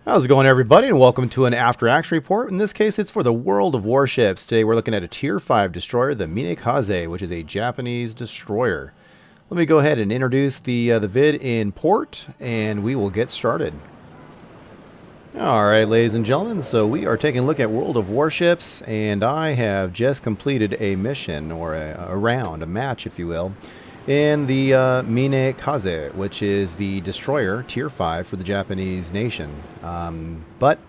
How's it going, everybody, and welcome to an After Action report. In this case, it's for the World of Warships. Today we're looking at a Tier 5 destroyer, the Minekaze, which is a Japanese destroyer. Let me go ahead and introduce the vid in port, and we will get started. Alright, ladies and gentlemen, so we are taking a look at World of Warships, and I have just completed a mission, or a round, a match, if you will, in the Minekaze, which is the destroyer Tier 5 for the Japanese nation. But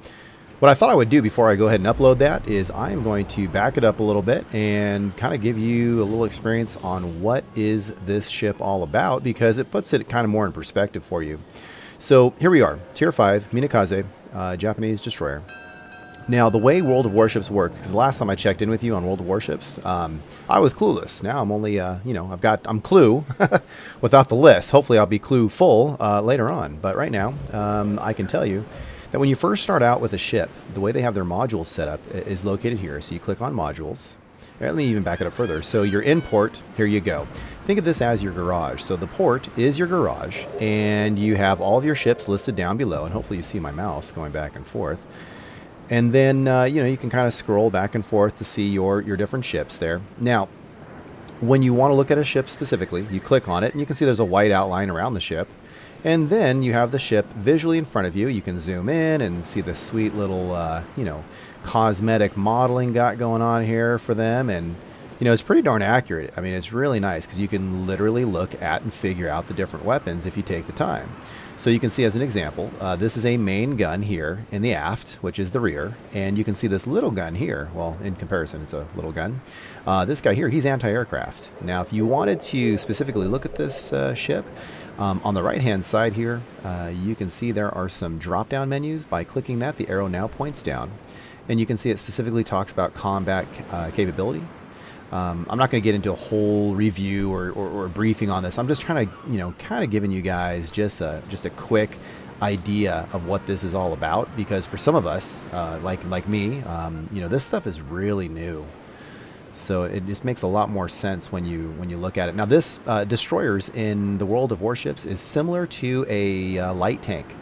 what I thought I would do before I go ahead and upload that is I am going to back it up a little bit and kind of give you a little experience on what is this ship all about, because it puts it kind of more in perspective for you. So here we are, Tier 5, Minekaze, Japanese destroyer. Now, the way World of Warships works, because the last time I checked in with you on World of Warships, I was clueless. Now I'm only, I'm clue without the list. Hopefully I'll be clue full later on. But right now, I can tell you that when you first start out with a ship, the way they have their modules set up is located here. So you click on modules. Let me even back it up further. So your in port, here you go. Think of this as your garage. So the port is your garage, and you have all of your ships listed down below. And hopefully you see my mouse going back and forth. And then, you can kind of scroll back and forth to see your different ships there. Now, when you want to look at a ship specifically, you click on it, and you can see there's a white outline around the ship. And then you have the ship visually in front of you. You can zoom in and see the sweet little, cosmetic modeling got going on here for them. And, it's pretty darn accurate. I mean, it's really nice because you can literally look at and figure out the different weapons if you take the time. So you can see, as an example, this is a main gun here in the aft, which is the rear. And you can see this little gun here. Well, in comparison, it's a little gun. This guy here, he's anti-aircraft. Now, if you wanted to specifically look at this ship, on the right-hand side here, you can see there are some drop-down menus. By clicking that, the arrow now points down. And you can see it specifically talks about combat capability. I'm not going to get into a whole review or briefing on this. I'm just trying to, kind of giving you guys just a quick idea of what this is all about. Because for some of us, like me, this stuff is really new. So it just makes a lot more sense when you look at it. Now, this destroyers in the World of Warships is similar to a light tank.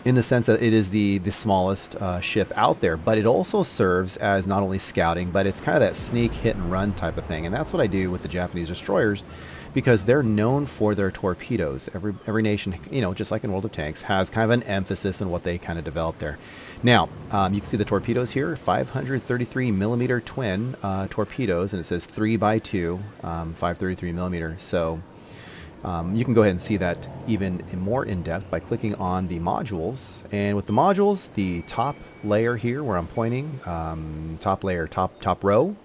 In the sense that it is the smallest ship out there, but it also serves as not only scouting, but it's kind of that sneak, hit, and run type of thing. And that's what I do with the Japanese destroyers, because they're known for their torpedoes. Every nation, just like in World of Tanks, has kind of an emphasis on what they kind of develop there. Now, you can see the torpedoes here, 533 millimeter twin torpedoes, and it says 3x2, 533 millimeter. So you can go ahead and see that even more in depth by clicking on the modules. And with the modules, the top layer here where I'm pointing, top layer, top row,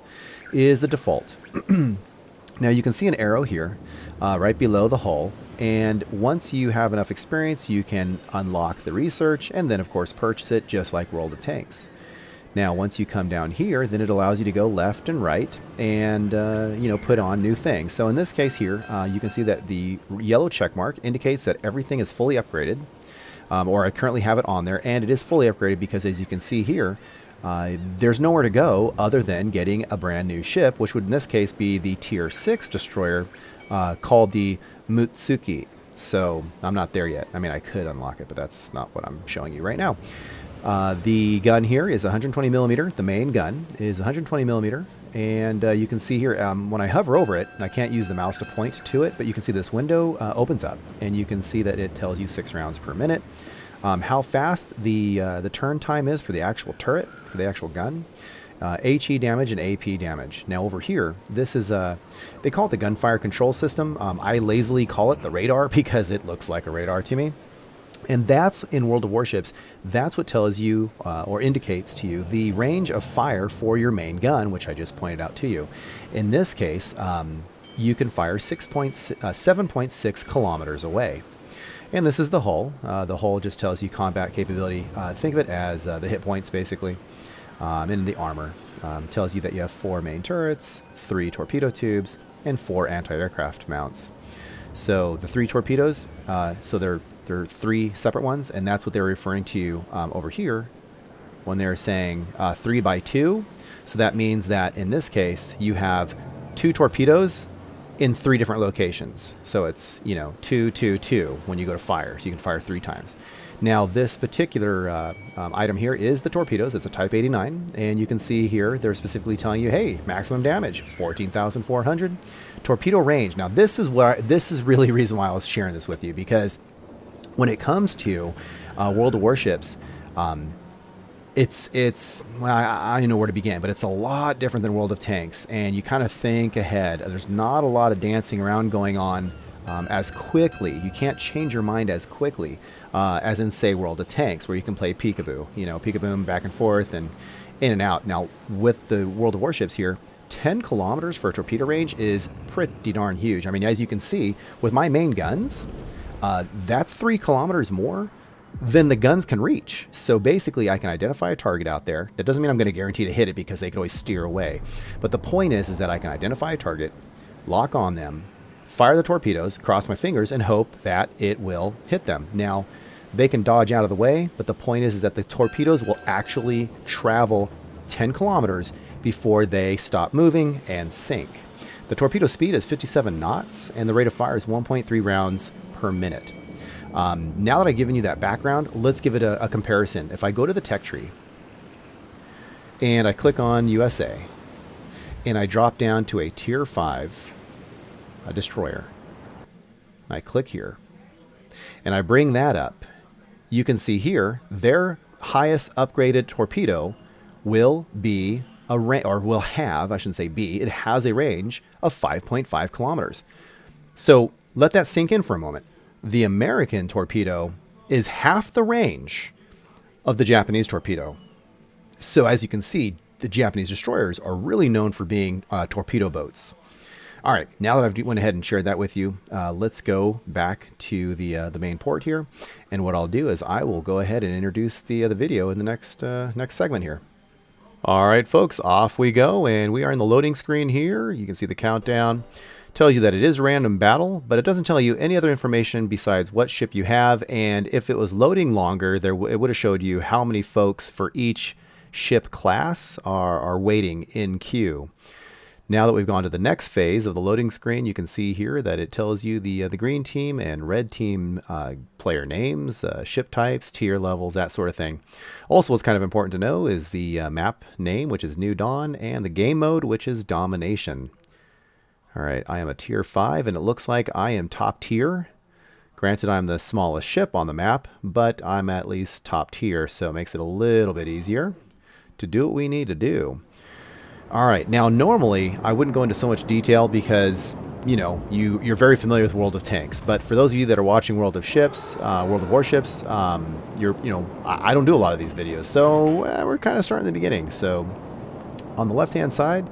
is the default. Now you can see an arrow here right below the hull. And once you have enough experience, you can unlock the research and then, of course, purchase it just like World of Tanks. Now, once you come down here, then it allows you to go left and right and, put on new things. So in this case here, you can see that the yellow check mark indicates that everything is fully upgraded, or I currently have it on there, and it is fully upgraded because, as you can see here, there's nowhere to go other than getting a brand new ship, which would in this case be the Tier 6 destroyer called the Mutsuki. So I'm not there yet. I mean, I could unlock it, but that's not what I'm showing you right now. The gun here is 120 millimeter. The main gun is 120 millimeter, and you can see here when I hover over it, I can't use the mouse to point to it, but you can see this window opens up, and you can see that it tells you 6 rounds per minute. How fast the turn time is for the actual turret, for the actual gun, HE damage and AP damage. Now over here, this is they call it the gunfire control system. I lazily call it the radar because it looks like a radar to me. And that's, in World of Warships, that's what tells you or indicates to you the range of fire for your main gun, which I just pointed out to you. In this case, you can fire 7.6 kilometers away. And this is the hull. The hull just tells you combat capability. Think of it as the hit points, basically, and the armor. Tells you that you have 4 main turrets, 3 torpedo tubes, and 4 anti-aircraft mounts. So the 3 torpedoes, so they're 3 separate ones, and that's what they're referring to over here when they're saying 3x2. So that means that in this case you have 2 torpedoes in 3 different locations. So it's, you know, 2, 2, 2 when you go to fire. So you can fire 3 times. Now this particular item here is the torpedoes. It's a Type 89, and you can see here they're specifically telling you, hey, maximum damage 14,400, torpedo range. Now this is really the reason why I was sharing this with you, because when it comes to World of Warships, it's well, I don't know where to begin, but it's a lot different than World of Tanks, and you kind of think ahead. There's not a lot of dancing around going on as quickly. You can't change your mind as quickly as in, say, World of Tanks, where you can play peekaboo, you know, peekaboo back and forth and in and out. Now, with the World of Warships here, 10 kilometers for a torpedo range is pretty darn huge. I mean, as you can see, with my main guns, that's 3 kilometers more than the guns can reach. So basically, I can identify a target out there. That doesn't mean I'm going to guarantee to hit it, because they can always steer away. But the point is that I can identify a target, lock on them, fire the torpedoes, cross my fingers, and hope that it will hit them. Now, they can dodge out of the way, but the point is that the torpedoes will actually travel 10 kilometers before they stop moving and sink. The torpedo speed is 57 knots, and the rate of fire is 1.3 rounds per minute. Now that I've given you that background, let's give it a comparison. If I go to the tech tree and I click on USA and I drop down to a tier 5 destroyer, and I click here and I bring that up, you can see here their highest upgraded torpedo will be will have, I shouldn't say be, it has a range of 5.5 kilometers. So let that sink in for a moment. The American torpedo is half the range of the Japanese torpedo. So as you can see, the Japanese destroyers are really known for being torpedo boats. All right, now that I've went ahead and shared that with you, let's go back to the main port here. And what I'll do is I will go ahead and introduce the video in the next segment here. All right, folks, off we go, and we are in the loading screen here. You can see the countdown. Tells you that it is random battle, but it doesn't tell you any other information besides what ship you have, and if it was loading longer, it would have showed you how many folks for each ship class are waiting in queue. Now that we've gone to the next phase of the loading screen, you can see here that it tells you the green team and red team player names, ship types, tier levels, that sort of thing. Also, what's kind of important to know is the map name, which is New Dawn, and the game mode, which is Domination. All right, I am a tier 5, and it looks like I am top tier. Granted, I'm the smallest ship on the map, but I'm at least top tier, so it makes it a little bit easier to do what we need to do. All right, now normally I wouldn't go into so much detail because, you know, you're very familiar with World of Tanks. But for those of you that are watching World of Ships, World of Warships, I don't do a lot of these videos, so we're kind of starting at the beginning. So on the left-hand side,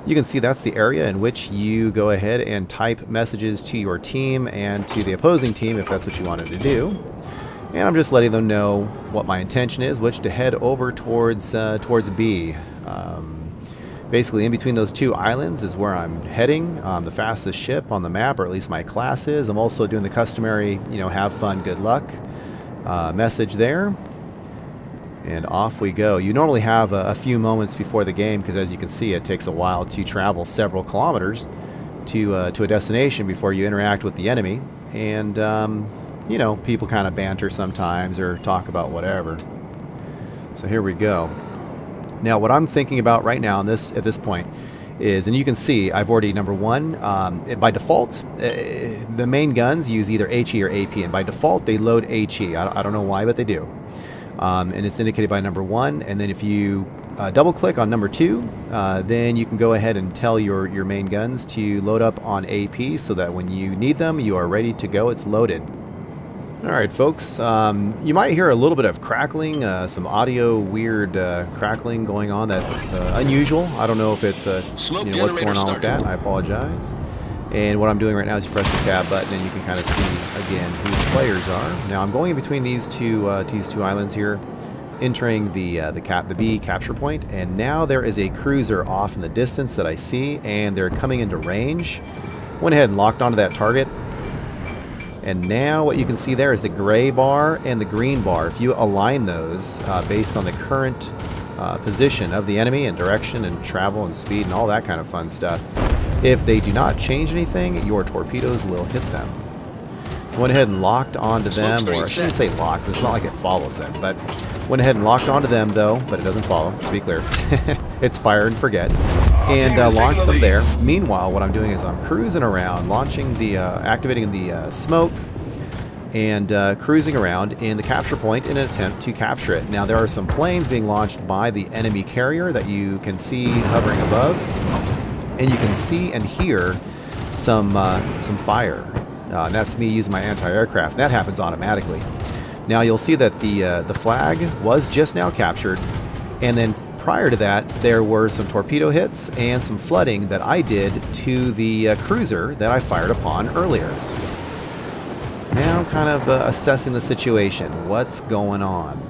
you can see that's the area in which you go ahead and type messages to your team and to the opposing team if that's what you wanted to do. And I'm just letting them know what my intention is, which to head over towards B. Basically, in between those 2 islands is where I'm heading. The fastest ship on the map, or at least my class is. I'm also doing the customary, you know, have fun, good luck message there. And off we go. You normally have a few moments before the game, because as you can see, it takes a while to travel several kilometers to a destination before you interact with the enemy. And, you know, people kind of banter sometimes or talk about whatever. So here we go. Now, what I'm thinking about right now at this point is, and you can see I've already, number 1, by default, the main guns use either HE or AP, and by default they load HE. I don't know why, but they do. And it's indicated by number 1, and then if you double click on number 2, then you can go ahead and tell your main guns to load up on AP so that when you need them, you are ready to go. It's loaded. Alright, folks, you might hear a little bit of crackling, some audio weird crackling going on that's unusual. I don't know if it's what's going on with that. I apologize. And what I'm doing right now is you press the tab button and you can kind of see again who the players are. Now I'm going in between these two islands here, entering the B capture point, and now there is a cruiser off in the distance that I see, and they're coming into range. Went ahead and locked onto that target. And now what you can see there is the gray bar and the green bar. If you align those based on the current position of the enemy and direction and travel and speed and all that kind of fun stuff, If they do not change anything, your torpedoes will hit them. So went ahead and locked onto them, or I shouldn't say locked, it's not like it follows them, but went ahead and locked onto them though, but it doesn't follow, to be clear. It's fire and forget. And launched them there. Meanwhile, what I'm doing is I'm cruising around, launching the, activating the smoke, and cruising around in the capture point in an attempt to capture it. Now there are some planes being launched by the enemy carrier that you can see hovering above, and you can see and hear some fire. And that's me using my anti-aircraft. That happens automatically. Now you'll see that the flag was just now captured, and then prior to that there were some torpedo hits and some flooding that I did to the cruiser that I fired upon earlier. Now I'm kind of assessing the situation. What's going on?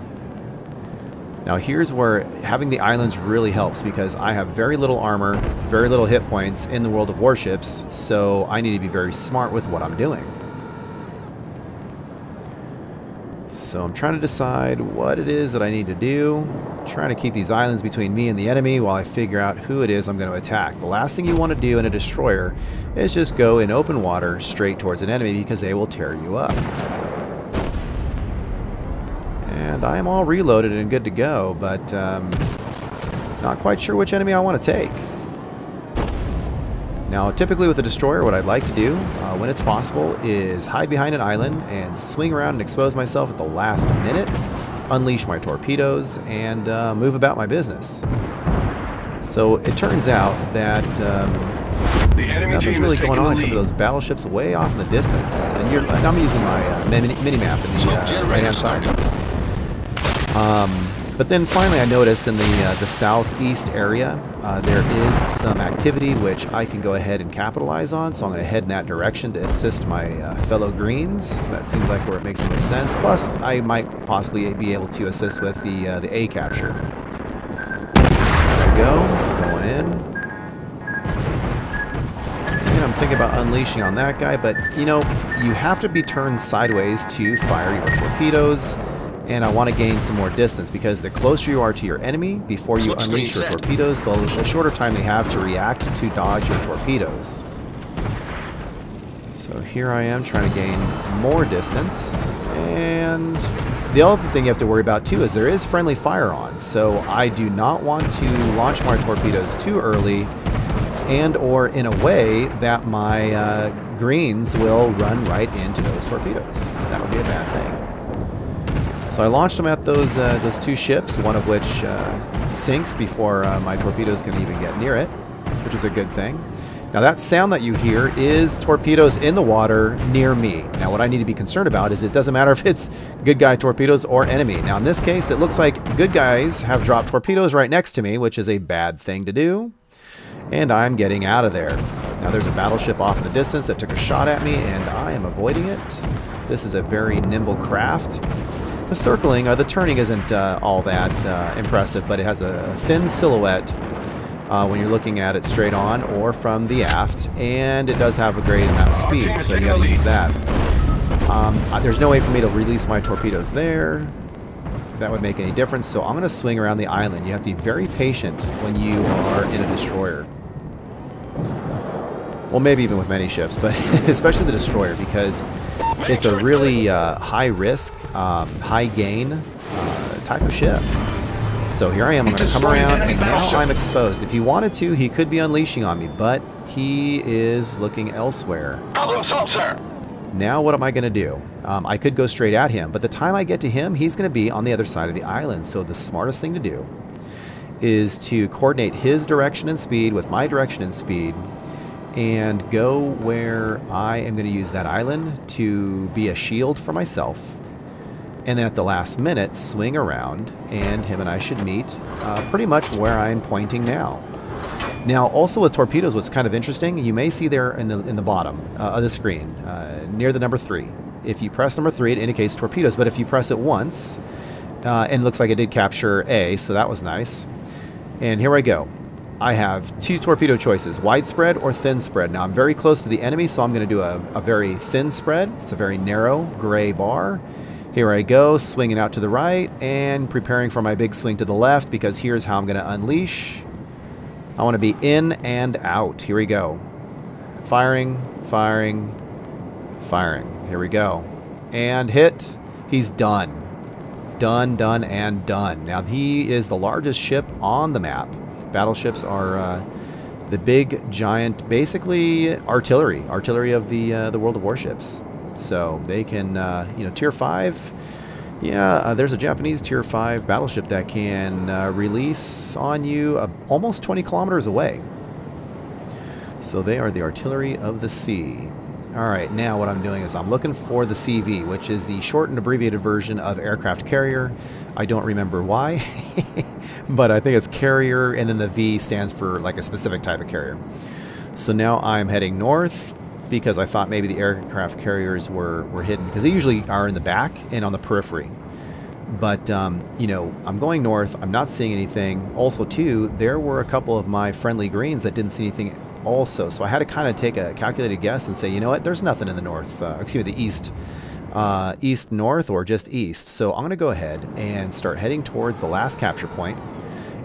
Now here's where having the islands really helps, because I have very little armor, very little hit points in the world of warships, so I need to be very smart with what I'm doing. So I'm trying to decide what it is that I need to do. I'm trying to keep these islands between me and the enemy while I figure out who it is I'm going to attack. The last thing you want to do in a destroyer is just go in open water straight towards an enemy, because they will tear you up. And I am all reloaded and good to go, but not quite sure which enemy I want to take. Now, typically with a destroyer, what I'd like to do, when it's possible, is hide behind an island and swing around and expose myself at the last minute, unleash my torpedoes, and move about my business. So it turns out that nothing's really going on except for those battleships way off in the distance. And I'm using my mini-map in the right-hand side. But then finally I noticed in the southeast area there is some activity which I can go ahead and capitalize on, so I'm going to head in that direction to assist my fellow greens. That seems like where it makes the most sense. Plus I might possibly be able to assist with the A capture. There we go, going in. And I'm thinking about unleashing on that guy, but you know, you have to be turned sideways to fire your torpedoes. And I want to gain some more distance, because the closer you are to your enemy before you unleash your torpedoes, the shorter time they have to react to dodge your torpedoes. So here I am trying to gain more distance. And the other thing you have to worry about too is there is friendly fire on. So I do not want to launch my torpedoes too early, and or in a way that my greens will run right into those torpedoes. That would be a bad thing. So I launched them at those two ships, one of which sinks before my torpedoes can even get near it, which is a good thing. Now that sound that you hear is torpedoes in the water near me. Now what I need to be concerned about is it doesn't matter if it's good guy torpedoes or enemy. Now in this case it looks like good guys have dropped torpedoes right next to me, which is a bad thing to do. And I'm getting out of there. Now there's a battleship off in the distance that took a shot at me, and I am avoiding it. This is a very nimble craft. The circling, or the turning, isn't all that impressive, but it has a thin silhouette when you're looking at it straight on or from the aft, and it does have a great amount of speed, so you got to use that. There's no way for me to release my torpedoes there. That would make any difference, so I'm going to swing around the island. You have to be very patient when you are in a destroyer. Well, maybe even with many ships, but especially the destroyer, because it's a really high risk, high gain type of ship. So here I am, I'm going to come around, and now I'm exposed. If he wanted to, he could be unleashing on me, but he is looking elsewhere. Problem solved, sir. Now what am I going to do? I could go straight at him, but the time I get to him, he's going to be on the other side of the island. So the smartest thing to do is to coordinate his direction and speed with my direction and speed, and go where I am going to use that island to be a shield for myself. And then at the last minute, swing around, and him and I should meet pretty much where I'm pointing now. Now, also with torpedoes, what's kind of interesting, you may see there in the bottom of the screen, near the number 3. If you press number 3, it indicates torpedoes, but if you press it once, and it looks like it did capture A, so that was nice. And here I go. I have 2 torpedo choices, widespread or thin spread. Now I'm very close to the enemy, so I'm going to do a very thin spread. It's a very narrow gray bar. Here I go, swinging out to the right and preparing for my big swing to the left, because here's how I'm going to unleash. I want to be in and out. Here we go. Firing, firing, firing. Here we go. And hit. He's done. Done, done, and done. Now, he is the largest ship on the map. Battleships are the big, giant, basically artillery of the World of Warships. So they can, you know, Tier 5. Yeah, there's a Japanese Tier 5 battleship that can release on you almost 20 kilometers away. So they are the artillery of the sea. All right, now what I'm doing is I'm looking for the CV, which is the short and abbreviated version of aircraft carrier. I don't remember why, but I think it's carrier, and then the V stands for like a specific type of carrier. So now I'm heading north because I thought maybe the aircraft carriers were hidden, because they usually are in the back and on the periphery. But, you know, I'm going north. I'm not seeing anything. Also, too, there were a couple of my friendly greens that didn't see anything also. So I had to kind of take a calculated guess and say, you know what, there's nothing in the north, excuse me, the east, east-north, or just east. So I'm going to go ahead and start heading towards the last capture point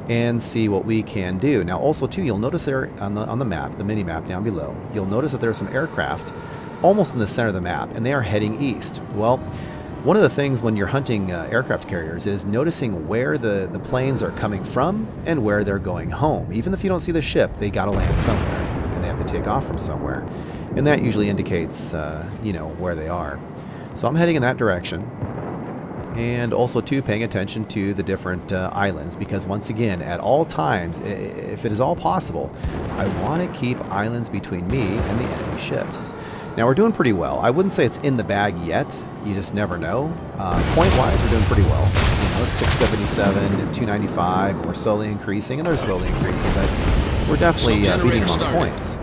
and see what we can do. Now, also, too, you'll notice there on the map, the mini-map down below, you'll notice that there are some aircraft almost in the center of the map, and they are heading east. Well, one of the things when you're hunting aircraft carriers is noticing where the planes are coming from and where they're going home. Even if you don't see the ship, they got to land somewhere, and they have to take off from somewhere. And that usually indicates, you know, where they are. So I'm heading in that direction. And also, too, paying attention to the different islands, because once again, at all times, if it is all possible, I want to keep islands between me and the enemy ships. Now, we're doing pretty well. I wouldn't say it's in the bag yet. You just never know. Point-wise, we're doing pretty well. You know, it's 677 and 295, and we're slowly increasing, and they're slowly increasing, but we're definitely beating them on the points.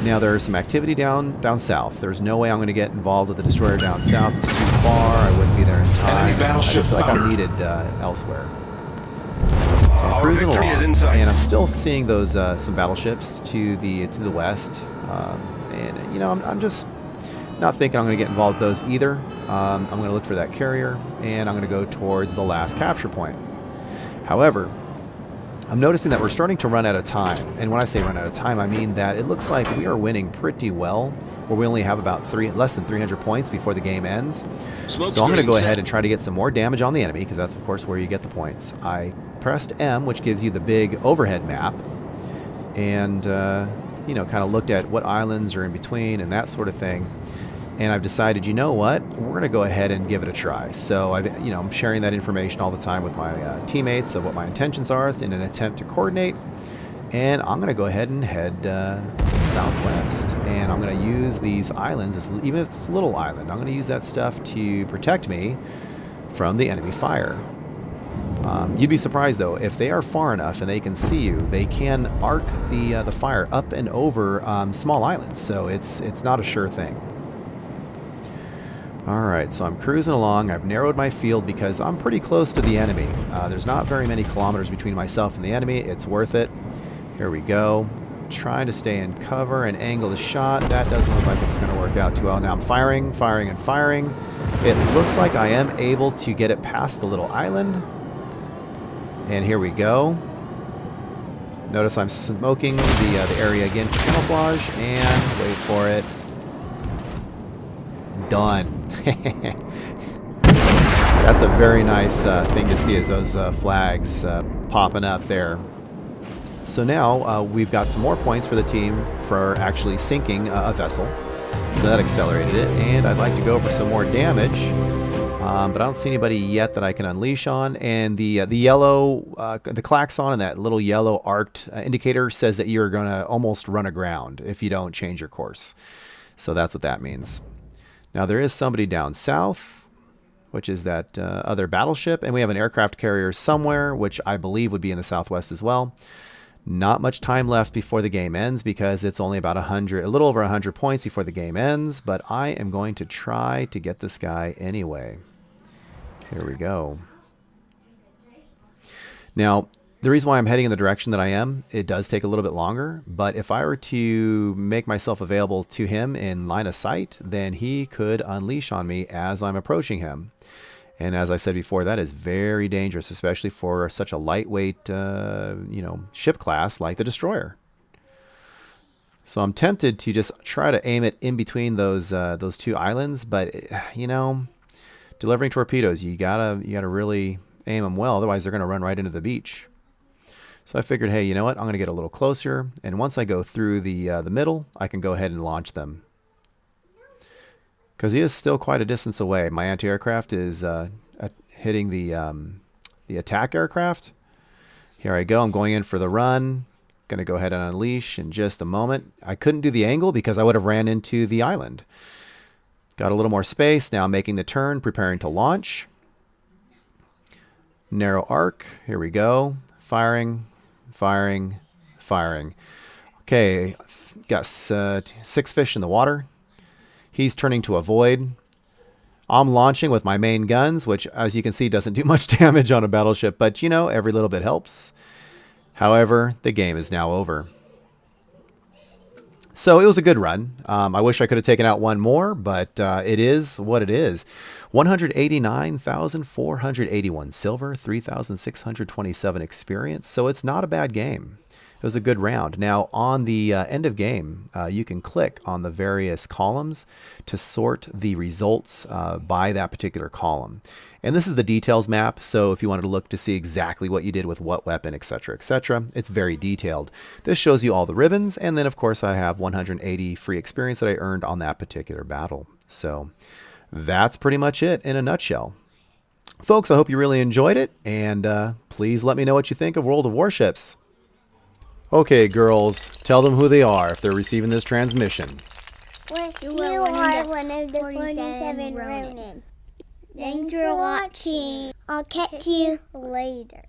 Now, there's some activity down south. There's no way I'm going to get involved with the destroyer down south. It's too far. I wouldn't be there in time. I just feel like I'm needed elsewhere. So I'm cruising along, and I'm still seeing those some battleships to the west. And you know, I'm just not thinking I'm going to get involved with those either. I'm going to look for that carrier, and I'm going to go towards the last capture point. However, I'm noticing that we're starting to run out of time. And when I say run out of time, I mean that it looks like we are winning pretty well, where we only have about less than 300 points before the game ends. So I'm going to go ahead and try to get some more damage on the enemy, because that's, of course, where you get the points. I pressed M, which gives you the big overhead map, and you know, kind of looked at what islands are in between and that sort of thing. And I've decided, you know what, we're going to go ahead and give it a try. So I'm sharing that information all the time with my teammates of what my intentions are in an attempt to coordinate. And I'm going to go ahead and head southwest. And I'm going to use these islands, even if it's a little island, I'm going to use that stuff to protect me from the enemy fire. You'd be surprised, though, if they are far enough and they can see you, they can arc the fire up and over small islands. So it's not a sure thing. Alright, so I'm cruising along. I've narrowed my field because I'm pretty close to the enemy. There's not very many kilometers between myself and the enemy. It's worth it. Here we go. Trying to stay in cover and angle the shot. That doesn't look like it's going to work out too well. Now I'm firing, firing, and firing. It looks like I am able to get it past the little island. And here we go. Notice I'm smoking the area again for camouflage. And wait for it. Done. That's a very nice thing to see, is those flags popping up there. So now we've got some more points for the team for actually sinking a vessel. So that accelerated it, and I'd like to go for some more damage, but I don't see anybody yet that I can unleash on. And the yellow, the klaxon and that little yellow arced indicator says that you're going to almost run aground if you don't change your course. So that's what that means. Now, there is somebody down south, which is that other battleship, and we have an aircraft carrier somewhere, which I believe would be in the southwest as well. Not much time left before the game ends, because it's only about a little over 100 points before the game ends, but I am going to try to get this guy anyway. Here we go. Now, the reason why I'm heading in the direction that I am, it does take a little bit longer, but if I were to make myself available to him in line of sight, then he could unleash on me as I'm approaching him. And as I said before, that is very dangerous, especially for such a lightweight, ship class like the destroyer. So I'm tempted to just try to aim it in between those two islands, but you know, delivering torpedoes, you gotta really aim them well, otherwise they're gonna run right into the beach. So I figured, hey, you know what? I'm gonna get a little closer, and once I go through the middle, I can go ahead and launch them. Because he is still quite a distance away. My anti-aircraft is hitting the attack aircraft. Here I go. I'm going in for the run. Going to go ahead and unleash in just a moment. I couldn't do the angle because I would have ran into the island. Got a little more space. Now making the turn, preparing to launch. Narrow arc. Here we go. Firing, firing, firing. Okay, got 6 fish in the water. He's turning to avoid. I'm launching with my main guns, which, as you can see, doesn't do much damage on a battleship, but you know, every little bit helps. However, the game is now over. So it was a good run. I wish I could have taken out one more, but it is what it is. 189,481 silver, 3,627 experience. So it's not a bad game. It was a good round. Now, on the end of game, you can click on the various columns to sort the results by that particular column. And this is the details map, so if you wanted to look to see exactly what you did with what weapon, etc., etc., it's very detailed. This shows you all the ribbons, and then, of course, I have 180 free experience that I earned on that particular battle. So that's pretty much it in a nutshell. Folks, I hope you really enjoyed it, and please let me know what you think of World of Warships. Okay, girls, tell them who they are if they're receiving this transmission. Well, you are one of the 47 Ronin. Thanks for watching. I'll catch you later.